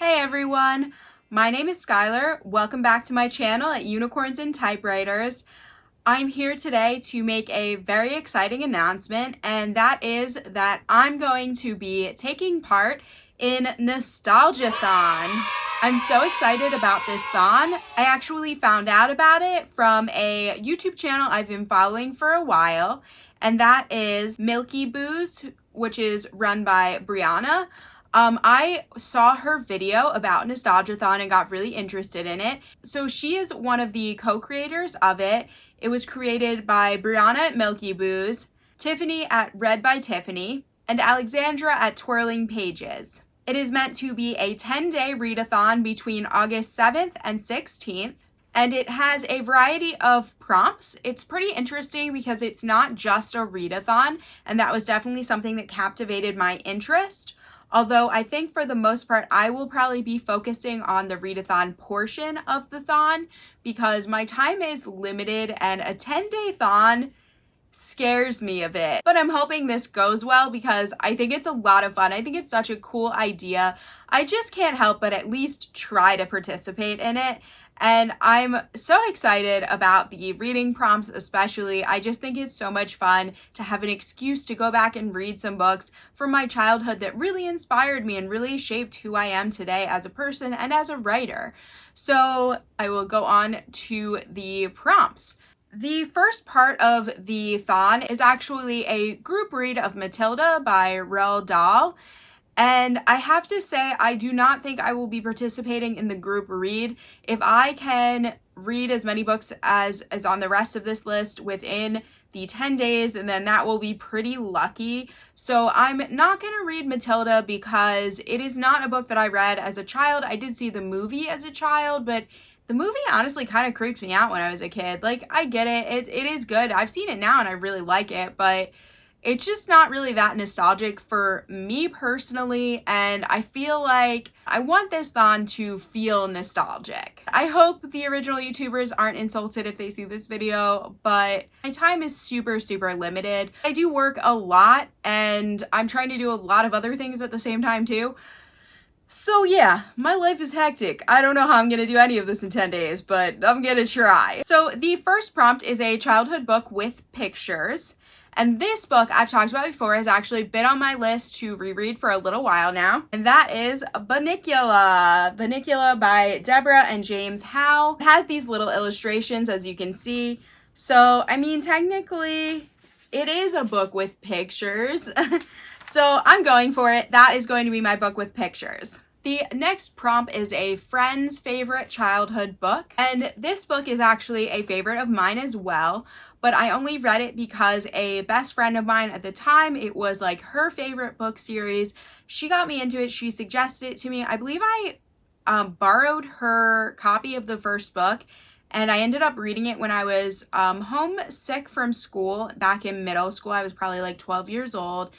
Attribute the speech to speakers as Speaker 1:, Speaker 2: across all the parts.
Speaker 1: Hey everyone, my name is Skylar. Welcome back to my channel at Unicorns and Typewriters. I'm here today to make a very exciting announcement, and that is that I'm going to be taking part in Nostalgiathon. I'm so excited about this thon. I actually found out about it from a YouTube channel I've been following for a while, and that is Milky Booze, which is run by Brianna. I saw her video about Nostalgiathon and got really interested in it. So she is one of the co-creators of it. It was created by Brianna at Milky Booze, Tiffany at w.i.t.c.h, and Alexandra at Twirling Pages. It is meant to be a 10-day readathon between August 7th and 16th. And it has a variety of prompts. It's pretty interesting because it's not just a readathon, and that was definitely something that captivated my interest. Although I think for the most part, I will probably be focusing on the readathon portion of the thon because my time is limited and a 10-day thon scares me a bit. But I'm hoping this goes well because I think it's a lot of fun. I think it's such a cool idea. I just can't help but at least try to participate in it. And I'm so excited about the reading prompts especially. I just think it's so much fun to have an excuse to go back and read some books from my childhood that really inspired me and really shaped who I am today as a person and as a writer. So I will go on to the prompts. The first part of the thon is actually a group read of Matilda by Roald Dahl. And I have to say, I do not think I will be participating in the group read. If I can read as many books as is on the rest of this list within the 10 days, and then that will be pretty lucky. So I'm not going to read Matilda because it is not a book that I read as a child. I did see the movie as a child, but the movie honestly kind of creeped me out when I was a kid. Like, I get it. It is good. I've seen it now and I really like it, but it's just not really that nostalgic for me personally, and I feel like I want this thon to feel nostalgic. I hope the original YouTubers aren't insulted if they see this video, but my time is super limited. I do work a lot, and I'm trying to do a lot of other things at the same time too. So yeah, my life is hectic. I don't know how I'm gonna do any of this in 10 days, but I'm gonna try. So the first prompt is a childhood book with pictures. And this book I've talked about before has actually been on my list to reread for a little while now. And that is Bunnicula. Bunnicula by Deborah and James Howe. It has these little illustrations, as you can see. So, I mean, technically, it is a book with pictures. So I'm going for it. That is going to be my book with pictures. The next prompt is a friend's favorite childhood book, and this book is actually a favorite of mine as well, but I only read it because a best friend of mine at the time, it was like her favorite book series. She got me into it. She suggested it to me. I believe I borrowed her copy of the first book, and I ended up reading it when I was homesick from school back in middle school. I was probably like 12 years old.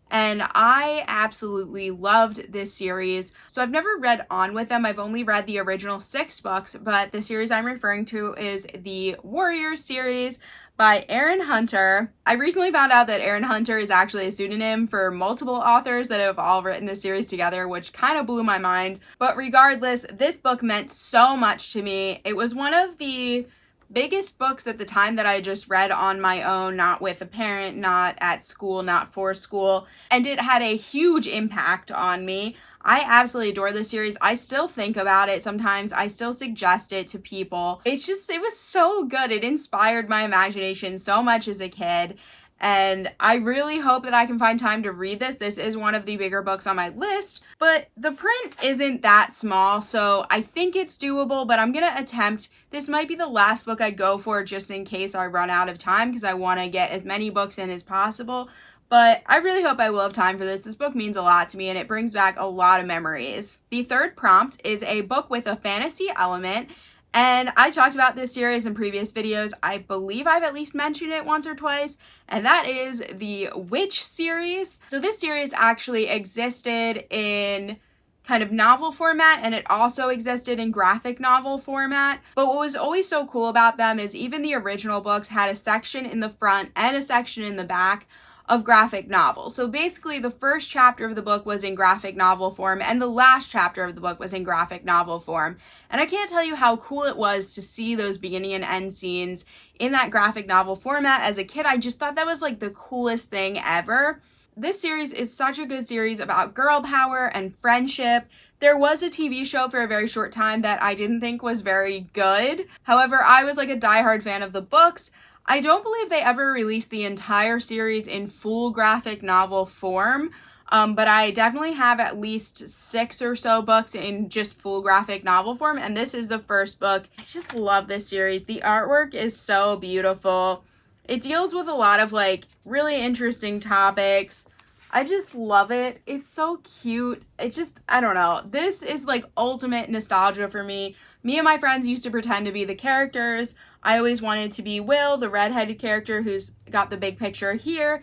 Speaker 1: And I absolutely loved this series. So I've never read on with them. I've only read the original 6 books, but the series I'm referring to is the Warriors series by Aaron Hunter. I recently found out that Aaron Hunter is actually a pseudonym for multiple authors that have all written this series together, which kind of blew my mind. But regardless, this book meant so much to me. It was one of the biggest books at the time that I just read on my own, not with a parent, not at school, not for school, and it had a huge impact on me. I absolutely adore this series. I still think about it sometimes. I still suggest it to people. It was so good. It inspired my imagination so much as a kid. And I really hope that I can find time to read this. This is one of the bigger books on my list, but the print isn't that small, so I think it's doable, but I'm gonna attempt. This might be the last book I go for just in case I run out of time because I want to get as many books in as possible, but I really hope I will have time for this. This book means a lot to me and it brings back a lot of memories. The third prompt is a book with a fantasy element. And I talked about this series in previous videos. I believe I've at least mentioned it once or twice, and that is the Witch series. So this series actually existed in kind of novel format, and it also existed in graphic novel format. But what was always so cool about them is even the original books had a section in the front and a section in the back of graphic novel. So basically the first chapter of the book was in graphic novel form and the last chapter of the book was in graphic novel form. And I can't tell you how cool it was to see those beginning and end scenes in that graphic novel format. As a kid, I just thought that was like the coolest thing ever. This series is such a good series about girl power and friendship. There was a TV show for a very short time that I didn't think was very good. However, I was like a diehard fan of the books. I don't believe they ever released the entire series in full graphic novel form, but I definitely have at least 6 or so books in just full graphic novel form, and this is the first book. I just love this series. The artwork is so beautiful. It deals with a lot of like really interesting topics. I just love it. It's so cute. I don't know. This is like ultimate nostalgia for me. Me and my friends used to pretend to be the characters. I always wanted to be Will, the redheaded character who's got the big picture here.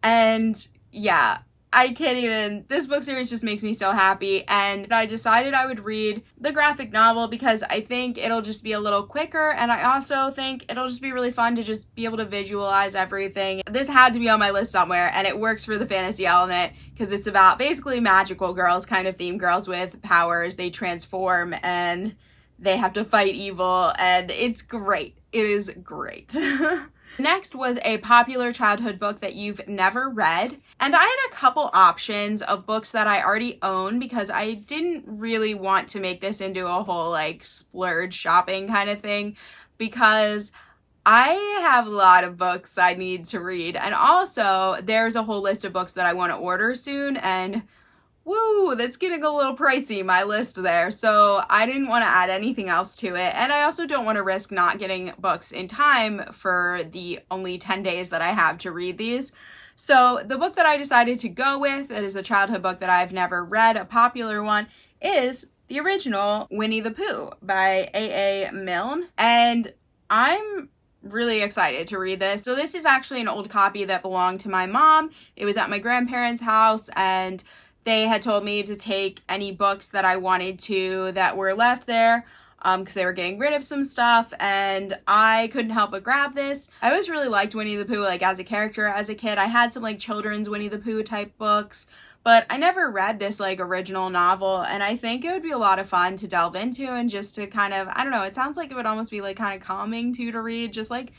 Speaker 1: And yeah, I can't even, this book series just makes me so happy. And I decided I would read the graphic novel because I think it'll just be a little quicker. And I also think it'll just be really fun to just be able to visualize everything. This had to be on my list somewhere, and it works for the fantasy element because it's about basically magical girls, kind of theme girls with powers. They transform and they have to fight evil, and it's great. It is great. Next was a popular childhood book that you've never read. And I had a couple options of books that I already own because I didn't really want to make this into a whole like splurge shopping kind of thing because I have a lot of books I need to read. And also there's a whole list of books that I want to order soon, and woo, that's getting a little pricey, my list there. So I didn't want to add anything else to it. And I also don't want to risk not getting books in time for the only 10 days that I have to read these. So the book that I decided to go with, that is a childhood book that I've never read, a popular one, is the original Winnie the Pooh by A.A. Milne. And I'm really excited to read this. So this is actually an old copy that belonged to my mom. It was at my grandparents' house, and they had told me to take any books that I wanted to that were left there because they were getting rid of some stuff, and I couldn't help but grab this. I always really liked Winnie the Pooh, like as a character as a kid. I had some like children's Winnie the Pooh type books, but I never read this like original novel, and I think it would be a lot of fun to delve into and just to kind of, I don't know, it sounds like it would almost be like kind of calming too to read. Just like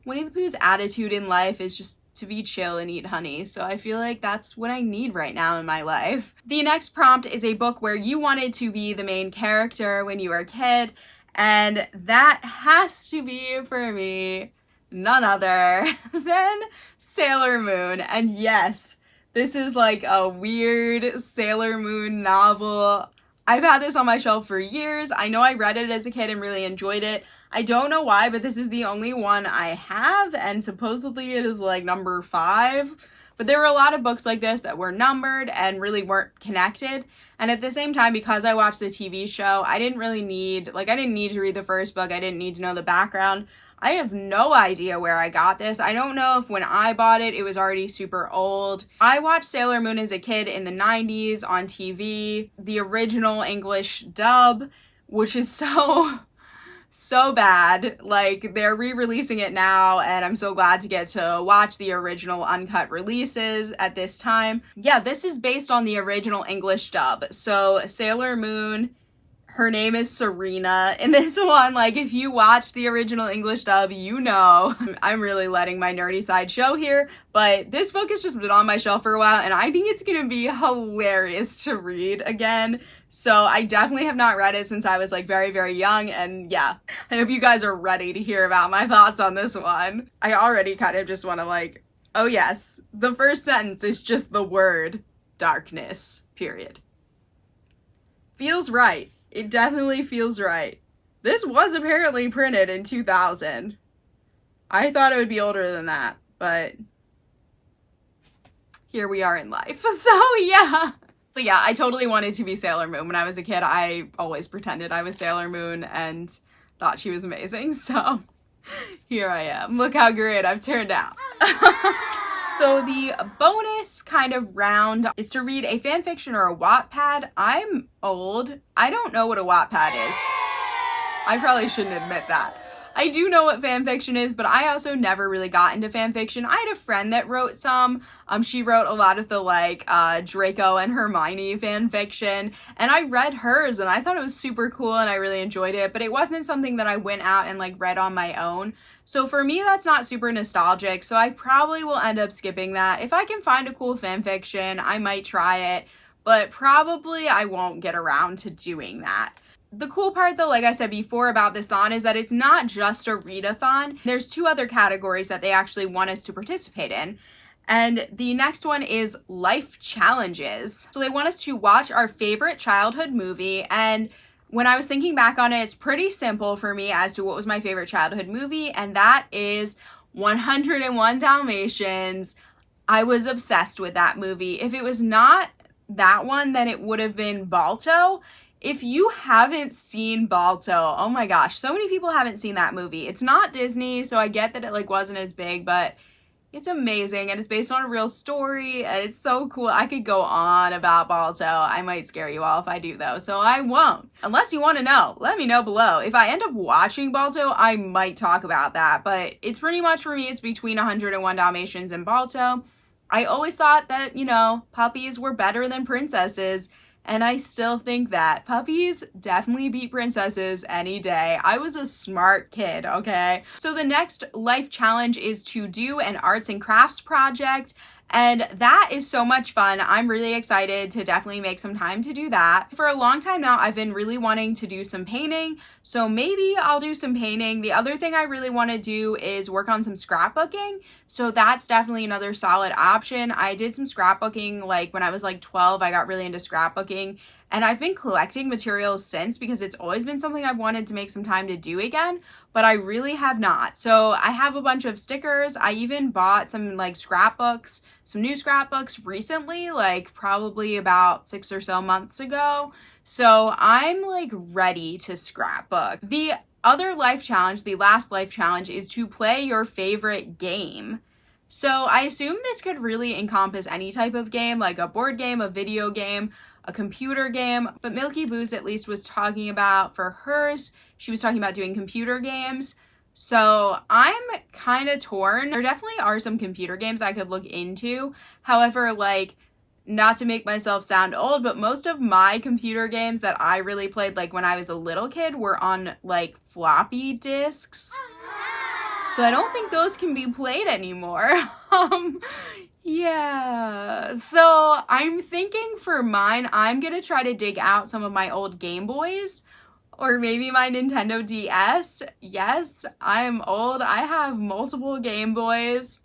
Speaker 1: Winnie the Pooh's attitude in life is just to be chill and eat honey. So I feel like that's what I need right now in my life. The next prompt is a book where you wanted to be the main character when you were a kid, and that has to be for me none other than Sailor Moon. And yes, this is like a weird Sailor Moon novel. I've had this on my shelf for years. I know I read it as a kid and really enjoyed it. I don't know why, but this is the only one I have, and supposedly it is like number 5. But there were a lot of books like this that were numbered and really weren't connected. And at the same time, because I watched the TV show, I didn't need to read the first book. I didn't need to know the background. I have no idea where I got this. I don't know if when I bought it, it was already super old. I watched Sailor Moon as a kid in the 90s on TV, the original English dub, which is so bad. Like, they're re-releasing it now, and I'm so glad to get to watch the original uncut releases at this time. Yeah, this is based on the original English dub. So Sailor Moon, her name is Serena in this one. Like, if you watch the original English dub, you know. I'm really letting my nerdy side show here, but this book has just been on my shelf for a while, and I think it's gonna be hilarious to read again. So I definitely have not read it since I was like very, very young, and yeah, I hope you guys are ready to hear about my thoughts on this one. I already kind of just want to like, oh yes, the first sentence is just the word darkness, period. Feels right. It definitely feels right. This was apparently printed in 2000. I thought it would be older than that, but here we are in life. So yeah. But yeah, I totally wanted to be Sailor Moon. When I was a kid, I always pretended I was Sailor Moon and thought she was amazing. So here I am. Look how great I've turned out. So the bonus kind of round is to read a fanfiction or a Wattpad. I'm old. I don't know what a Wattpad is. I probably shouldn't admit that. I do know what fan fiction is, but I also never really got into fan fiction. I had a friend that wrote some. She wrote a lot of the like Draco and Hermione fan fiction, and I read hers and I thought it was super cool and I really enjoyed it, but it wasn't something that I went out and like read on my own. So for me, that's not super nostalgic, so I probably will end up skipping that. If I can find a cool fan fiction, I might try it, but probably I won't get around to doing that. The cool part though, like I said before about this thon, is that it's not just a readathon. There's 2 other categories that they actually want us to participate in. And the next one is life challenges. So they want us to watch our favorite childhood movie, and when I was thinking back on it, it's pretty simple for me as to what was my favorite childhood movie, and that is 101 Dalmatians. I was obsessed with that movie. If it was not that one, then it would have been Balto. If you haven't seen Balto, oh my gosh, so many people haven't seen that movie. It's not Disney, so I get that it like wasn't as big, but it's amazing and it's based on a real story and it's so cool. I could go on about Balto. I might scare you all if I do though, so I won't. Unless you want to know, let me know below. If I end up watching Balto, I might talk about that, but it's pretty much for me, it's between 101 Dalmatians and Balto. I always thought that, you know, puppies were better than princesses, and I still think that. Puppies definitely beat princesses any day. I was a smart kid, okay? So the next life challenge is to do an arts and crafts project, and that is so much fun. I'm really excited to definitely make some time to do that. For a long time now, I've been really wanting to do some painting, so maybe I'll do some painting. The other thing I really want to do is work on some scrapbooking, so that's definitely another solid option. I did some scrapbooking like when I was like 12. I got really into scrapbooking, and I've been collecting materials since because it's always been something I've wanted to make some time to do again, but I really have not. So I have a bunch of stickers. I even bought some like scrapbooks, some new scrapbooks recently, like probably about 6 or so months ago. So I'm like ready to scrapbook. The other life challenge, the last life challenge, is to play your favorite game. So I assume this could really encompass any type of game, like a board game, a video game, a computer game, but Milky Boo's at least was talking about, for hers, she was talking about doing computer games. So I'm kind of torn. There definitely are some computer games I could look into. However, like, not to make myself sound old, but most of my computer games that I really played like when I was a little kid were on like floppy disks. So I don't think those can be played anymore. Yeah, so I'm thinking for mine, I'm gonna try to dig out some of my old Game Boys or maybe my Nintendo DS. Yes, I'm old. I have multiple Game Boys.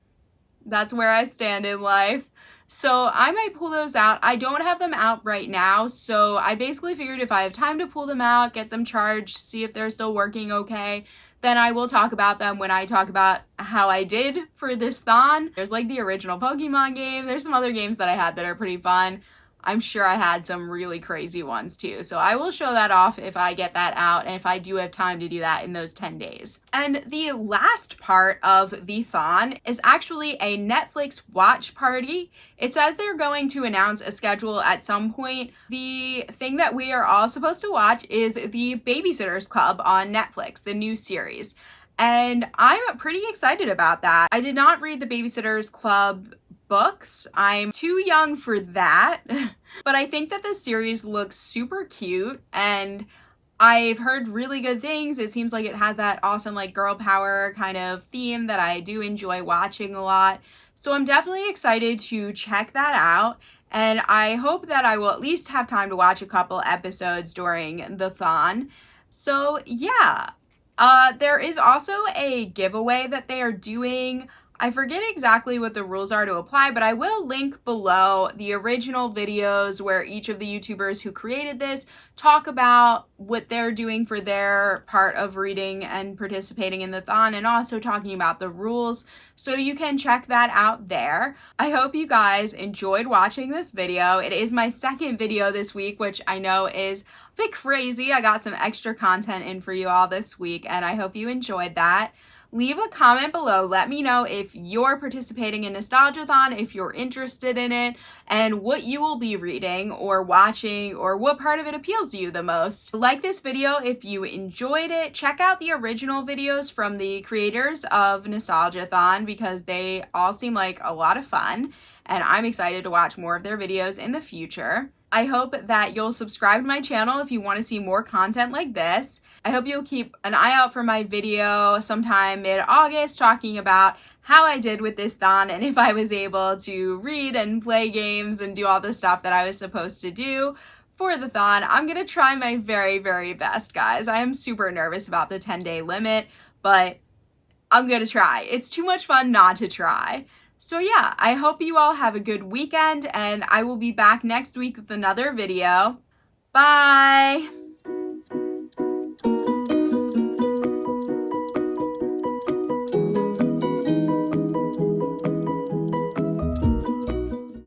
Speaker 1: That's where I stand in life. So I might pull those out. I don't have them out right now, so I basically figured if I have time to pull them out, get them charged, see if they're still working okay, then I will talk about them when I talk about how I did for this thon. There's like the original Pokemon game. There's some other games that I had that are pretty fun. I'm sure I had some really crazy ones too. So I will show that off if I get that out and if I do have time to do that in those 10 days. And the last part of the thon is actually a Netflix watch party. It says they're going to announce a schedule at some point. The thing that we are all supposed to watch is the Babysitters Club on Netflix, the new series. And I'm pretty excited about that. I did not read the Babysitters Club books. I'm too young for that, but I think that this series looks super cute and I've heard really good things. It seems like it has that awesome like girl power kind of theme that I do enjoy watching a lot. So I'm definitely excited to check that out, and I hope that I will at least have time to watch a couple episodes during the thon. So yeah, there is also a giveaway that they are doing. I forget exactly what the rules are to apply, but I will link below the original videos where each of the YouTubers who created this talk about what they're doing for their part of reading and participating in the thon, and also talking about the rules. So you can check that out there. I hope you guys enjoyed watching this video. It is my second video this week, which I know is a bit crazy. I got some extra content in for you all this week, and I hope you enjoyed that. Leave a comment below. Let me know if you're participating in Nostalgiathon, if you're interested in it, and what you will be reading or watching, or what part of it appeals to you the most. Like this video if you enjoyed it. Check out the original videos from the creators of Nostalgiathon because they all seem like a lot of fun, and I'm excited to watch more of their videos in the future. I hope that you'll subscribe to my channel if you want to see more content like this. I hope you'll keep an eye out for my video sometime mid-August talking about how I did with this thon and if I was able to read and play games and do all the stuff that I was supposed to do for the thon. I'm gonna try my very, very best, guys. I am super nervous about the 10-day limit, but I'm gonna try. It's too much fun not to try. So yeah, I hope you all have a good weekend, and I will be back next week with another video. Bye!